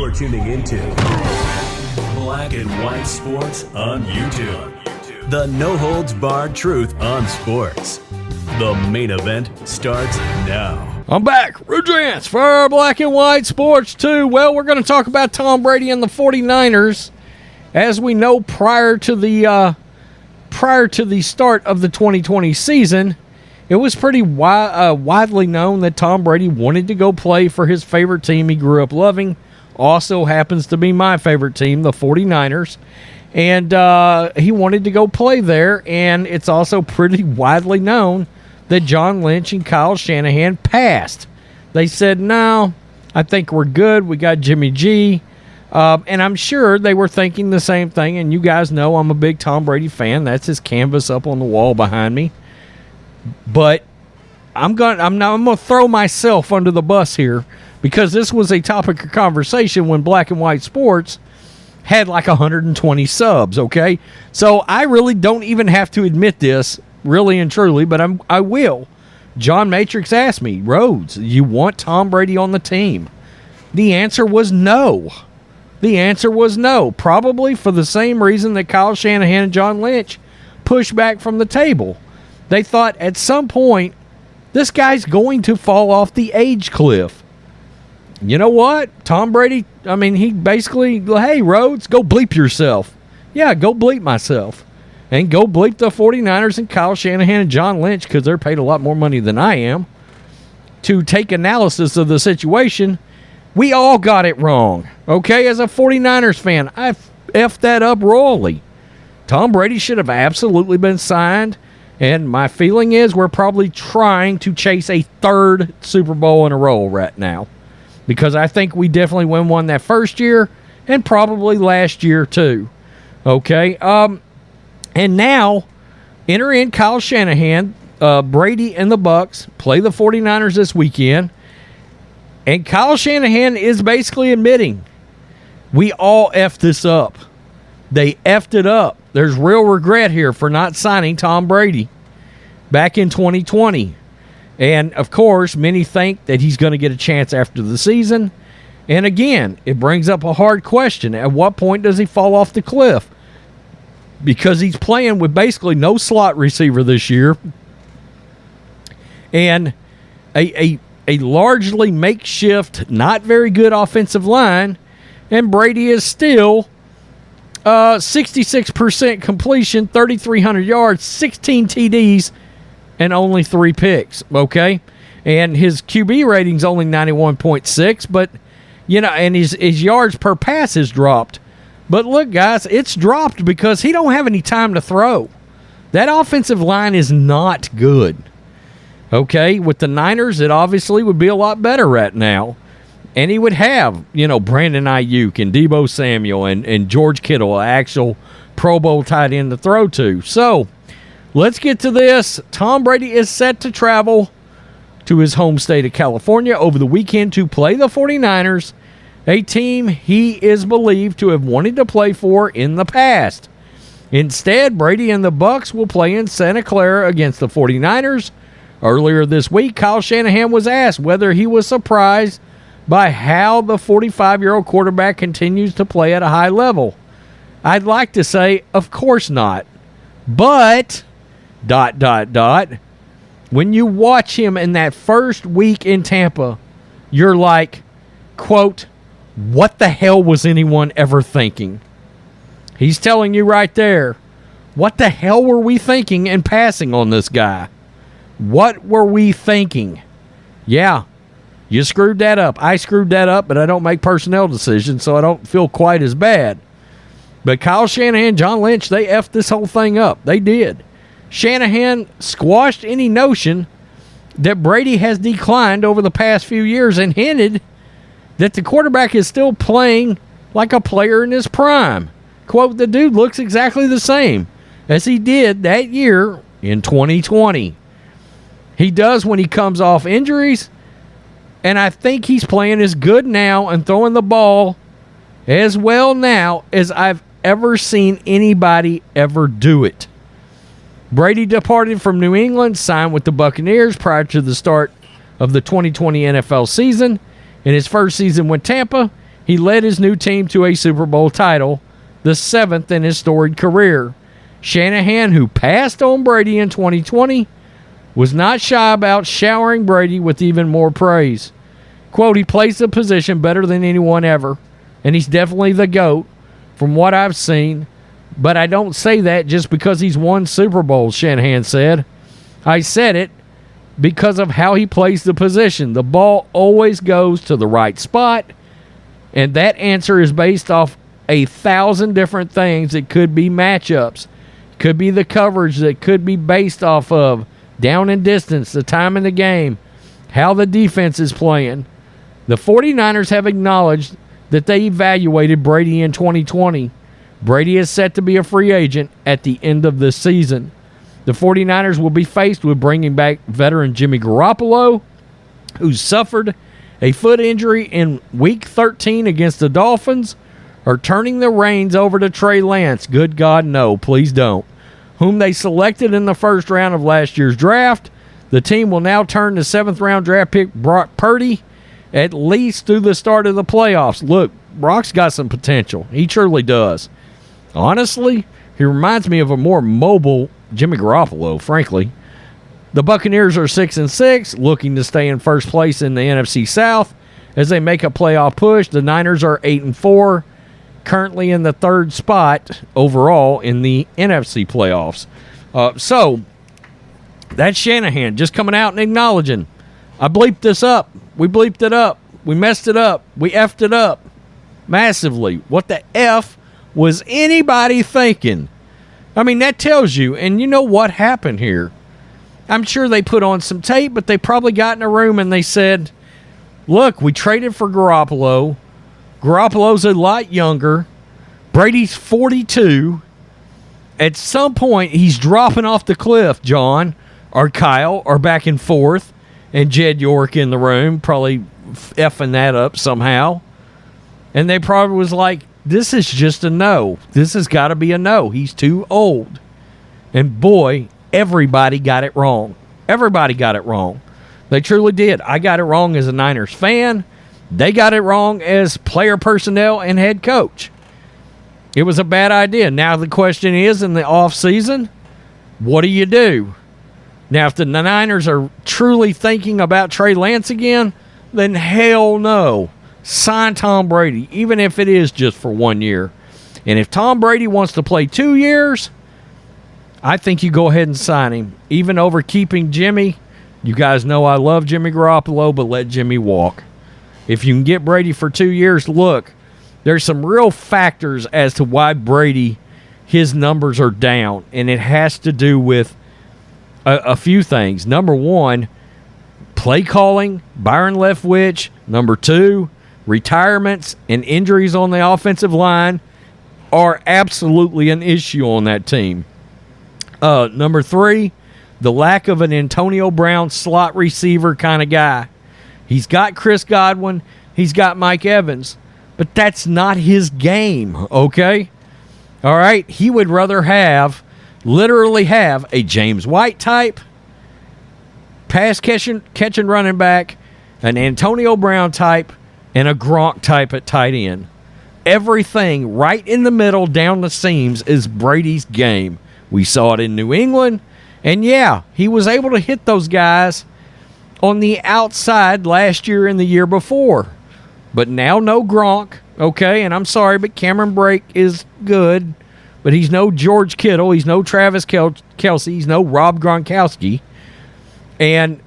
You're tuning into Black and White Sports on YouTube. The no-holds-barred truth on sports. The main event starts now. I'm back. Rudrance for Black and White Sports 2. Well, we're going to talk about Tom Brady and the 49ers. As we know, prior to the start of the 2020 season, it was pretty widely known that Tom Brady wanted to go play for his favorite team he grew up loving. Also happens to be my favorite team, the 49ers. And he wanted to go play there. And it's also pretty widely known that John Lynch and Kyle Shanahan passed. They said, no, I think we're good. We got Jimmy G. And I'm sure they were thinking the same thing. And you guys know I'm a big Tom Brady fan. That's his canvas up on the wall behind me. But I'm gonna throw myself under the bus here, because this was a topic of conversation when Black and White Sports had like 120 subs, okay? So I really don't even have to admit this, really and truly, but I will. John Matrix asked me, Rhodes, you want Tom Brady on the team? The answer was no. Probably for the same reason that Kyle Shanahan and John Lynch pushed back from the table. They thought at some point, this guy's going to fall off the age cliff. You know what? Tom Brady, he basically, hey, Rhodes, go bleep yourself. Yeah, go bleep myself. And go bleep the 49ers and Kyle Shanahan and John Lynch, because they're paid a lot more money than I am, to take analysis of the situation. We all got it wrong. Okay, as a 49ers fan, I effed that up royally. Tom Brady should have absolutely been signed. And my feeling is we're probably trying to chase a third Super Bowl in a row right now, because I think we definitely won one that first year and probably last year too. Okay. And now enter in Kyle Shanahan. Brady and the Bucs play the 49ers this weekend. And Kyle Shanahan is basically admitting we all effed this up. They effed it up. There's real regret here for not signing Tom Brady back in 2020. And, of course, many think that he's going to get a chance after the season. And, again, it brings up a hard question. At what point does he fall off the cliff? Because he's playing with basically no slot receiver this year. And a largely makeshift, not very good offensive line. And Brady is still 66% completion, 3,300 yards, 16 TDs, and only 3 picks, okay? And his QB rating's only 91.6, but, and his yards per pass has dropped. But look, guys, it's dropped because he don't have any time to throw. That offensive line is not good, okay? With the Niners, it obviously would be a lot better right now. And he would have, Brandon Ayuk and Deebo Samuel and George Kittle, an actual Pro Bowl tight end to throw to. So, let's get to this. Tom Brady is set to travel to his home state of California over the weekend to play the 49ers, a team he is believed to have wanted to play for in the past. Instead, Brady and the Bucs will play in Santa Clara against the 49ers. Earlier this week, Kyle Shanahan was asked whether he was surprised by how the 45-year-old quarterback continues to play at a high level. I'd like to say, of course not. But, ... when you watch him in that first week in Tampa, you're like, quote, what the hell was anyone ever thinking? He's telling you right there, what the hell were we thinking in passing on this guy? What were we thinking? Yeah. You screwed that up. I screwed that up, but I don't make personnel decisions, so I don't feel quite as bad. But Kyle Shanahan, John Lynch, they effed this whole thing up. They did. Shanahan squashed any notion that Brady has declined over the past few years and hinted that the quarterback is still playing like a player in his prime. Quote, the dude looks exactly the same as he did that year in 2020. He does when he comes off injuries. And I think he's playing as good now and throwing the ball as well now as I've ever seen anybody ever do it. Brady departed from New England, signed with the Buccaneers prior to the start of the 2020 NFL season. In his first season with Tampa, He led his new team to a Super Bowl title, the 7th in his storied career. Shanahan, who passed on Brady in 2020, was not shy about showering Brady with even more praise. Quote, he plays the position better than anyone ever, and he's definitely the GOAT from what I've seen, but I don't say that just because he's won Super Bowls, Shanahan said. I said it because of how he plays the position. The ball always goes to the right spot, and that answer is based off 1,000 different things. It could be matchups, could be the coverage that could be based off of down and distance, the time in the game, how the defense is playing. The 49ers have acknowledged that they evaluated Brady in 2020. Brady is set to be a free agent at the end of this season. The 49ers will be faced with bringing back veteran Jimmy Garoppolo, who suffered a foot injury in Week 13 against the Dolphins, or turning the reins over to Trey Lance. Good God, no, please don't. Whom they selected in the first round of last year's draft. The team will now turn to 7th-round draft pick Brock Purdy at least through the start of the playoffs. Look, Brock's got some potential. He truly does. Honestly, he reminds me of a more mobile Jimmy Garoppolo, frankly. The Buccaneers are 6-6, looking to stay in first place in the NFC South as they make a playoff push. The Niners are 8-4, currently in the 3rd spot overall in the NFC playoffs. So, that's Shanahan just coming out and acknowledging, I bleeped this up. We bleeped it up. We messed it up. We effed it up massively. What the F was anybody thinking? I mean, that tells you, and you know what happened here. I'm sure they put on some tape, but they probably got in a room and they said, look, we traded for Garoppolo. Garoppolo's a lot younger. Brady's 42. At some point, he's dropping off the cliff, John, or Kyle, or back and forth, and Jed York in the room, probably effing that up somehow. And they probably was like, this is just a no. This has got to be a no. He's too old. And boy, everybody got it wrong. Everybody got it wrong. They truly did. I got it wrong as a Niners fan. They got it wrong as player personnel and head coach. It was a bad idea. Now the question is, in the offseason, what do you do? Now, if the Niners are truly thinking about Trey Lance again, then hell no. Sign Tom Brady, even if it is just for 1 year. And if Tom Brady wants to play 2 years, I think you go ahead and sign him. Even over keeping Jimmy. You guys know I love Jimmy Garoppolo, but let Jimmy walk. If you can get Brady for 2 years, look, there's some real factors as to why Brady, his numbers are down. And it has to do with a few things. Number one, play calling, Byron Leftwich. Number two, retirements and injuries on the offensive line are absolutely an issue on that team. Number three, the lack of an Antonio Brown slot receiver kind of guy. He's got Chris Godwin. He's got Mike Evans. But that's not his game, okay? All right? He would rather literally have a James White type, pass catching running back, an Antonio Brown type, and a Gronk type at tight end. Everything right in the middle down the seams is Brady's game. We saw it in New England. And yeah, he was able to hit those guys on the outside last year and the year before. But now no Gronk, okay? And I'm sorry, but Cameron Brake is good. But he's no George Kittle. He's no Travis Kelce. He's no Rob Gronkowski. And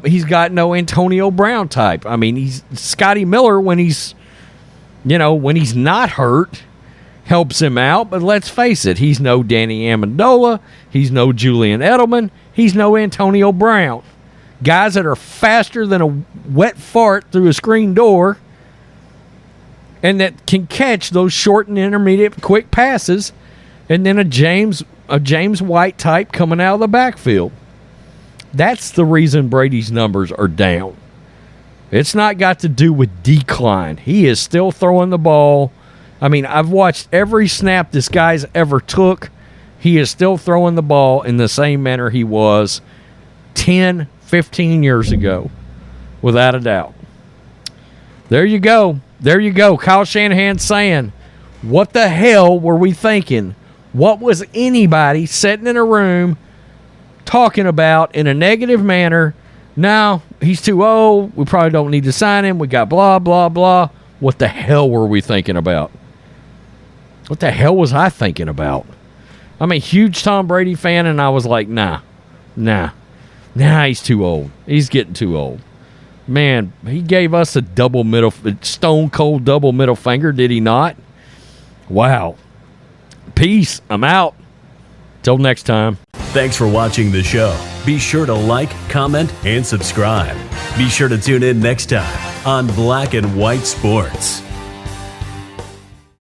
he's got no Antonio Brown type. I mean, he's Scotty Miller when he's not hurt, helps him out. But let's face it, he's no Danny Amendola. He's no Julian Edelman. He's no Antonio Brown. Guys that are faster than a wet fart through a screen door and that can catch those short and intermediate quick passes, and then a James White type coming out of the backfield. That's the reason Brady's numbers are down. It's not got to do with decline. He is still throwing the ball. I mean, I've watched every snap this guy's ever took. He is still throwing the ball in the same manner he was 10, 15 years ago, without a doubt. There you go. There you go. Kyle Shanahan saying, what the hell were we thinking? What was anybody sitting in a room talking about in a negative manner? No, he's too old. We probably don't need to sign him. We got blah, blah, blah. What the hell were we thinking about? What the hell was I thinking about? I'm a huge Tom Brady fan, and I was like, nah, he's too old. He's getting too old. Man, he gave us a stone cold double middle finger, did he not? Wow. Peace. I'm out. Till next time. Thanks for watching the show. Be sure to like, comment, and subscribe. Be sure to tune in next time on Black and White Sports.